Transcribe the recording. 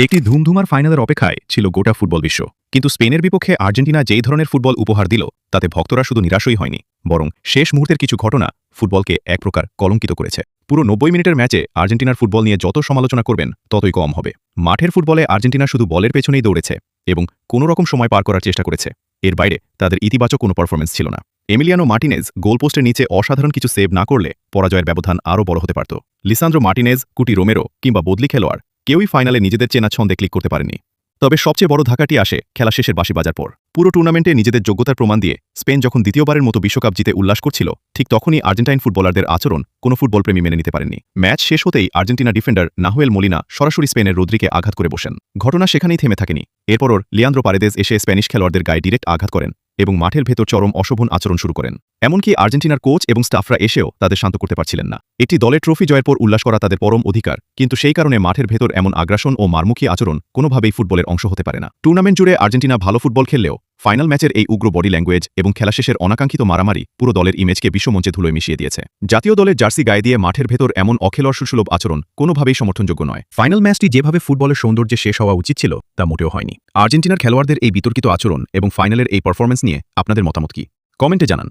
একটি ধুমধুমার ফাইনালের অপেক্ষায় ছিল গোটা ফুটবল বিশ্ব, কিন্তু স্পেনের বিপক্ষে আর্জেন্টিনা যেই ধরনের ফুটবল উপহার দিল তাতে ভক্তরা শুধু নিরাশই হয়নি, বরং শেষ মুহূর্তের কিছু ঘটনা ফুটবলকে এক প্রকার কলঙ্কিত করেছে। পুরো 90 মিনিটের ম্যাচে আর্জেন্টিনার ফুটবল নিয়ে যত সমালোচনা করবেন ততই কম হবে। মাঠের ফুটবলে আর্জেন্টিনা শুধু বলের পেছনেই দৌড়েছে এবং কোনো রকম সময় পার করার চেষ্টা করেছে। এর বাইরে তাদের ইতিবাচক কোনো পারফরমেন্স ছিল না। এমিলিয়ানো মার্টিনেজ গোলপোস্টের নিচে অসাধারণ কিছু সেভ না করলে পরাজয়ের ব্যবধান আরও বড় হতে পারত। লিসান্দ্রো মার্টিনেজ, কুটি রোমেরো কিংবা বদলি খেলোয়াড় কেউই ফাইনালে নিজেদের চেনা ছন্দে ক্লিক করতে পারেনি। তবে সবচেয়ে বড় ধাক্কাটি আসে খেলা শেষের বাঁশি বাজার পর। পুরো টুর্নামেন্টে নিজেদের যোগ্যতার প্রমাণ দিয়ে স্পেন যখন দ্বিতীয়বারের মতো বিশ্বকাপ জিতে উল্লাস করছিল, ঠিক তখনই আর্জেন্টাইন ফুটবলারদের আচরণ কোনো ফুটবলপ্রেমী মেনে নিতে পারেননি। ম্যাচ শেষ হতেই আর্জেন্টিনা ডিফেন্ডার নাহুয়েল মোলিনা সরাসরি স্পেনের রদ্রিকে আঘাত করে বসেন। ঘটনা সেখানেই থেমে থাকেনি। এরপরও লিয়ান্দ্রো পারেদেজ এসে স্প্যানিশ খেলোয়াড়দের গায়ে ডিরেক্ট আঘাত করেন এবং মাঠের ভেতর চরম অশোভন আচরণ শুরু করেন। এমনকি আর্জেন্টিনার কোচ এবং স্টাফরা এসেও তাদের শান্ত করতে পারছিলেন না। একটি দলের ট্রফি জয়ের পর উল্লাস করা তাদের পরম অধিকার, কিন্তু সেই কারণে মাঠের ভেতর এমন আগ্রাসন ও মারমুখী আচরণ কোনোভাবেই ফুটবলের অংশ হতে পারে না। টুর্নামেন্ট জুড়ে আর্জেন্টিনা ভালো ফুটবল খেললেও ফাইনাল ম্যাচের এই উগ্র বডি ল্যাঙ্গুয়েজ এবং খেলা শেষের অনাকাঙ্ক্ষিত মারামারি পুরো দলের ইমেজকে বিশ্বমঞ্চে ধুলোয় মিশিয়ে দিয়েছে। জাতীয় দলের জার্সি গায়ে দিয়ে মাঠের ভেতর এমন অখেলোয়াড়সুলভ আচরণ কোনোভাবেই সমর্থনযোগ্য নয়। ফাইনাল ম্যাচটি যেভাবে ফুটবলের সৌন্দর্যে শেষ হওয়া উচিত ছিল তা মোটেও হয়নি। আর্জেন্টিনার খেলোয়াড়দের এই বিতর্কিত আচরণ এবং ফাইনালের এই পারফরম্যান্স নিয়ে আপনাদের মতামত কি? কমেন্টে জানান।